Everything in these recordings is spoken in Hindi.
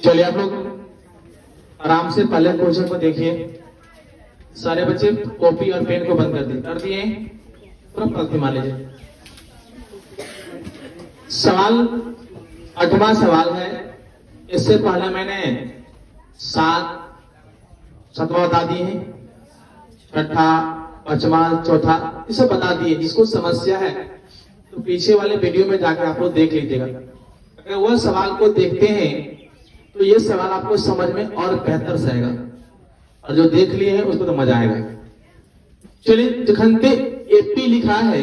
चलिए आप लोग आराम से पहले क्वेश्चन को देखिए। सारे बच्चे कॉपी और पेन को बंद कर दिए पूरा पलटी मार लीजिए। सवाल 8वां सवाल है। इससे पहले मैंने 7वां बता दिए हैं, 6ठा, 5वां, चौथा ये सब बता दिए। जिसको समस्या है तो पीछे वाले वीडियो में जाकर आप लोग देख लीजिएगा। अगर वह सवाल को देखते हैं तो ये सवाल आपको समझ में और बेहतर से आएगा, और जो देख लिए हैं उसको तो मजा आएगा। चलिए, दिखंते एपी लिखा है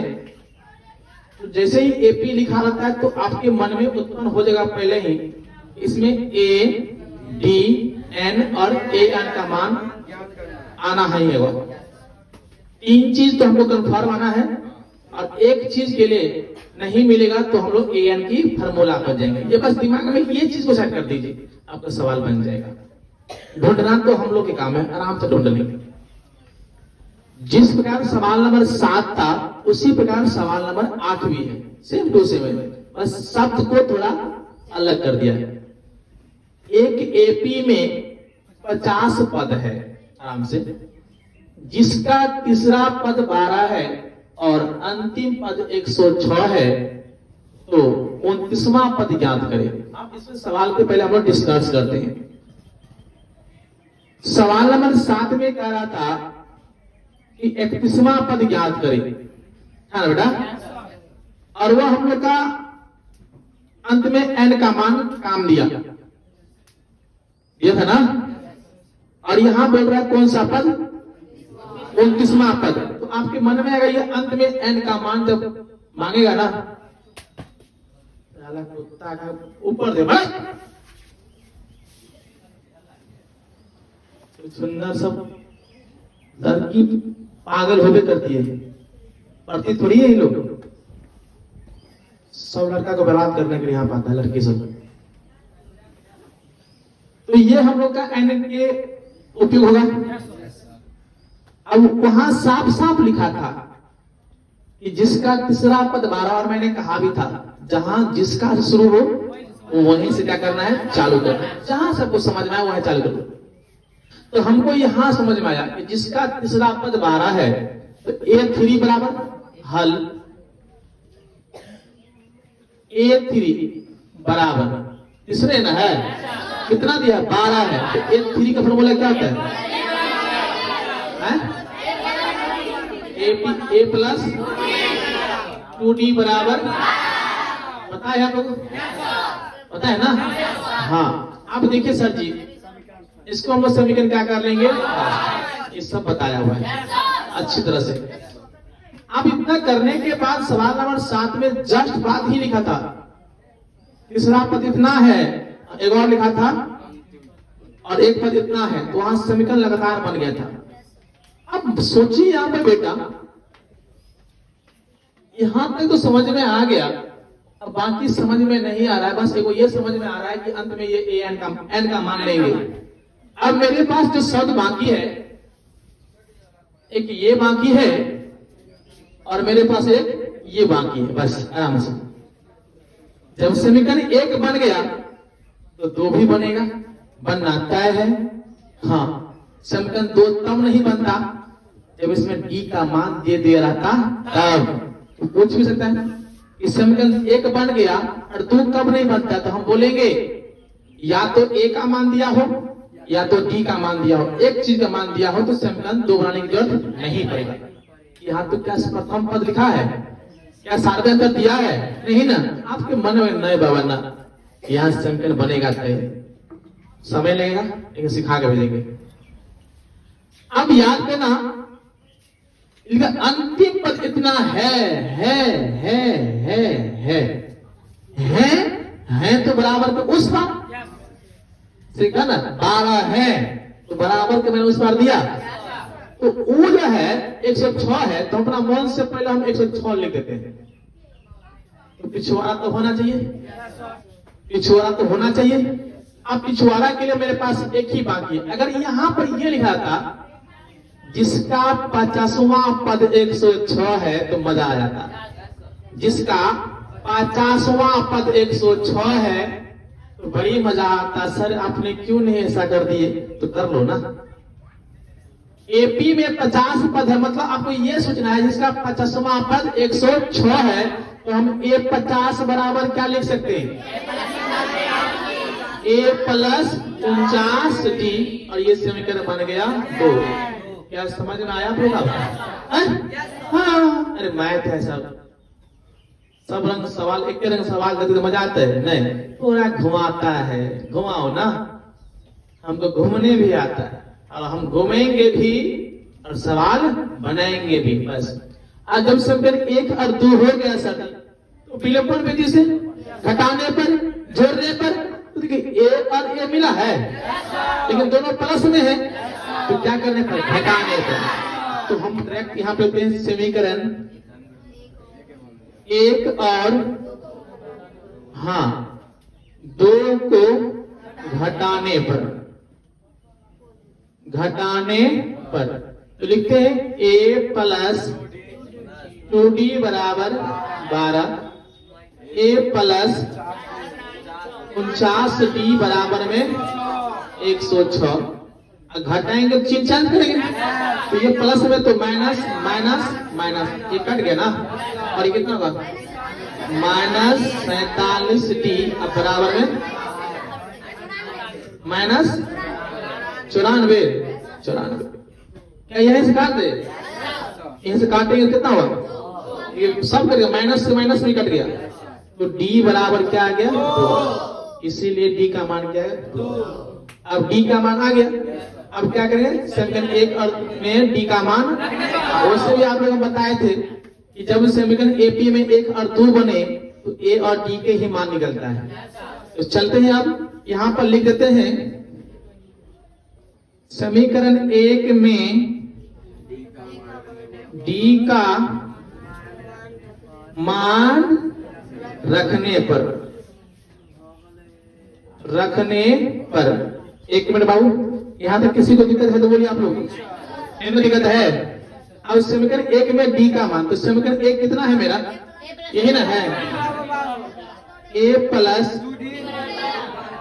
तो जैसे ही एपी लिखा रहता है तो आपके मन में उत्पन्न हो जाएगा पहले ही इसमें ए डी एन और ए एन का मान आना ही होगा। 3 चीज तो हमको कंफर्म आना है, और एक चीज के लिए नहीं मिलेगा तो हम लोग ए एन की फॉर्मूला पर जाएंगे। ये बस दिमाग में ये चीज को सेट कर दीजिए, आपका सवाल बन जाएगा। ढूंढना तो हम लोग के काम है, आराम से ढूंढ लेंगे। जिस प्रकार सवाल नंबर 7 था उसी प्रकार सवाल नंबर 8 भी है, सेम टू सेम, बस शब्द को थोड़ा अलग कर दिया है। एक एपी में 50 पद है आराम से, जिसका तीसरा पद 12 है और अंतिम पद 106 है, तो 29वां पद ज्ञात करें। आप इसमें सवाल के पहले हम लोग डिस्कस करते हैं। सवाल नंबर 7 में कह रहा था कि 31वां पद ज्ञात करें, है ना बेटा? और वह हम लोग का अंत में एन का मान काम दिया था ना। और यहां बोल रहा है कौन सा पद? 29वां पद। तो आपके मन में अगर ये अंत में एन का मान जब मांगेगा ना, कुत्ता का ऊपर दे भाई, सुंदर सब लड़की पागल होके करती है, पढ़ती थोड़ी है ये लोग। सब लड़का को बर्बाद करने के लिए यहाँ पाता है लड़की सब। तो ये हम लोग का एन के उपयोग होगा। अब वहां साफ साफ लिखा था कि जिसका तीसरा पद 12, और मैंने कहा भी था जहां जिसका शुरू हो वहीं से क्या करना है, चालू करना है। जहां सबको समझ में आया वहां चालू करना। तो हमको यहां समझ में आया कि जिसका तीसरा पद 12 है तो A3 बराबर हल, A3 बराबर तीसरे ना है, कितना दिया? 12 है। तो A3 का फॉर्मूला क्या होता है? A प्लस 2D बराबर, पता है आपको? पता है ना? हाँ। अब देखिए सर जी, इसको हम लोग समीकरण क्या कर लेंगे, ये सब बताया हुआ है अच्छी तरह से। अब इतना करने के बाद सवाल नंबर 7 में जस्ट बात ही लिखा था, तीसरा पद इतना है, एक और लिखा था, और एक पद इतना है, तो वहां समीकरण लगातार बन गया था। अब सोचिए यहां पे बेटा, यहां तक तो समझ में आ गया, अब बाकी समझ में नहीं आ रहा है। बस एगो ये समझ में आ रहा है कि अंत में ये एन का मान लेंगे। अब मेरे पास जो शब्द बाकी है, एक ये बाकी है और मेरे पास एक ये बाकी है, बस आराम से। जब समीकरण 1 बन गया तो 2 भी बनेगा, बनना तय है। हाँ, समीकरण 2 तब नहीं बनता जब इसमें डी का मान दे दिया रहता, तब तो पूछ भी सकता है कि समीकरण 1 बन गया और 2 कब नहीं बनता। तो हम बोलेंगे या तो ए का मान दिया हो या तो डी का मान दिया हो, एक चीज का मान दिया हो तो समीकरण 2 बनाने की जरूरत नहीं पड़ेगा। यहाँ तो क्या प्रथम पद लिखा है, क्या सार्वधातुक दिया है? नहीं ना। आपके मन में नए बाबा ना, यहाँ समीकरण बनेगा तय, समय लगेगा लेकिन सिखा के भेजेंगे। अब याद करना, अंतिम पद इतना है तो बराबर तो उस बार सीखा ना, 12 है तो बराबर के मैंने उस बार दिया, तो वो जो है 106 है, तो अपना मन से पहले हम 106 लिख देते हैं। तो पिछवाड़ा तो होना चाहिए, पिछवाड़ा तो होना चाहिए। अब पिछवाड़ा के लिए मेरे पास एक ही बाकी है। अगर यहां पर यह लिखा था जिसका 50वां पद 106 है तो मजा आ जाता। जिसका 50वां पद 106 है तो बड़ी मजा आता, सर आपने क्यों नहीं ऐसा कर दिए, तो कर लो ना। एपी में 50 पद है, मतलब आपको ये सोचना है जिसका 50वां पद 106 है, तो हम ए 50 बराबर क्या लिख सकते हैं, ए प्लस 49d, और ये समीकरण बन गया 2। क्या समझ में आया आप लोग? हाँ, अरे मैथ है सब रंग सवाल, एक रंग सवाल करते तो मजा आता है, नहीं पूरा घुमाता है, घुमाओ ना, हमको घूमने भी आता है और हम घूमेंगे भी और सवाल बनाएंगे भी। बस आज जब समीकरण 1 और 2 हो गया सर, तो विलोपन विधि से घटाने पर जोड़ने पर, तो देखिए ए और ए मिला है, लेकिन दोनों प्लस में है, तो क्या करने पर, घटाने पर। तो हम डायरेक्ट यहाँ पे समीकरण 1 और 2 को घटाने पर तो लिखते हैं a प्लस 2d बराबर 12, a प्लस 49d बराबर में 106। घटाएंगे चिन्ह चेंज करेंगे, तो ये प्लस में तो माइनस माइनस माइनस, ये कट गया ना, और ये कितना होगा -47d बराबर में -94। क्या यहीं से काट दे, यहीं से काटेंगे कितना हुआ, ये सब कट गया, माइनस से माइनस में कट गया, तो d बराबर क्या आ गया 2, इसीलिए d का मान क्या है 2। अब d का मान आ गया, अब क्या करें, समीकरण 1 और में d का मान, वैसे भी आप लोग बताए थे कि जब समीकरण एपी में 1 और 2 बने तो a और d के ही मान निकलता है। तो चलते हैं, अब यहाँ पर लिख देते हैं समीकरण 1 में d का मान रखने पर, एक मिनट बाबू, यहाँ तक किसी को दिक्कत है तो बोलिए आप लोग, इनमें दिक्कत है। अब समीकरण 1 में d का मान, तो समीकरण 1 कितना है मेरा, यही ना है, a प्लस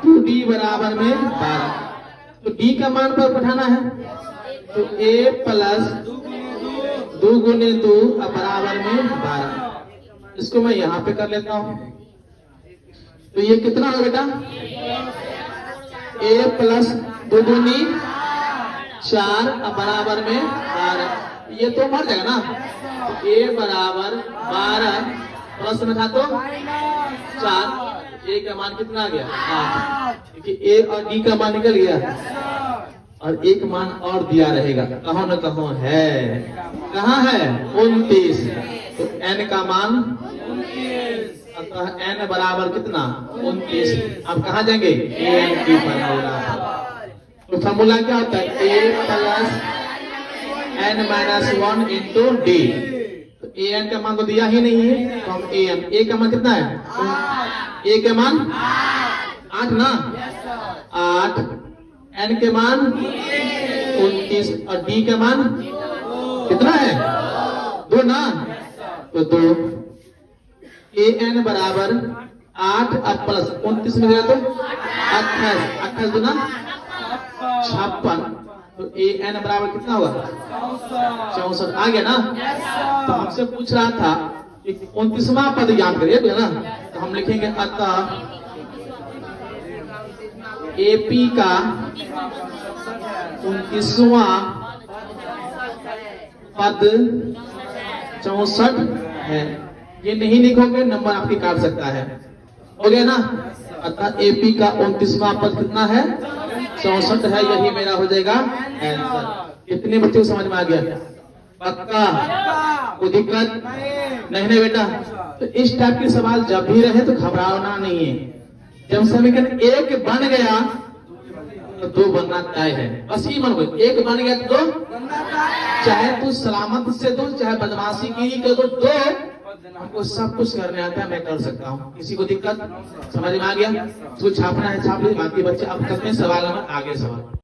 2d बराबर में 12, तो d का मान पर बैठाना है, तो a प्लस 2 गुने 2 बराबर में 12। इसको मैं यहाँ पे कर लेता हूँ, तो ये कितना होगा बेटा, a प्लस 2 दूनी 4 बराबर में 12, ये तो मर जाएगा ना, तो a बराबर 12 प्लस में था तो 4, a का मान कितना आ गया 8, क्योंकि a और d का मान निकल गया, और एक मान और दिया रहेगा, कहो न कहो है, कहाँ है 29, तो n का मान, अतः n बराबर कितना 29। अब कहाँ जाएंगे, an की फॉर्मूला, तो फॉर्मूला क्या होता है, a plus n-1 into d, तो an का मान तो दिया ही नहीं है, तो हम a का मान कितना है, a का मान 8 ना, 8, n के मान 29 और d का मान कितना है 2 ना, तो 2, an बराबर 8 अब प्लस 29 में गया तो 28 दूना 56, तो an बराबर कितना होगा 64 आ गया ना। तो हमसे पूछ रहा था कि 29वां पद याद करिए ना, तो हम लिखेंगे अतः एपी का 29वां पद 64 है। ये नहीं लिखोगे नंबर आपकी काट सकता है, हो गया ना। अतः एपी का 29वां पद कितना है 64 है, यही मेरा हो जाएगा आंसर। कितने बच्चों को समझ में आ गया, पक्का, कोई दिक्कत नहीं बेटा। तो इस टाइप के सवाल जब भी रहे तो घबराना नहीं है, जब समीकरण 1 बन गया तो 2 बनना तय है, बस ही मन को 1 बन गया तो 2, चाहे तू सलामत से दो चाहे बदमाशी की कर दो, 2 हमको सब कुछ करने आता है, मैं कर सकता हूँ। किसी को दिक्कत समझ में आ गया, तो छापना है छाप लीजिए, बाकी बच्चे अब तक में सवाल नंबर आगे सवाल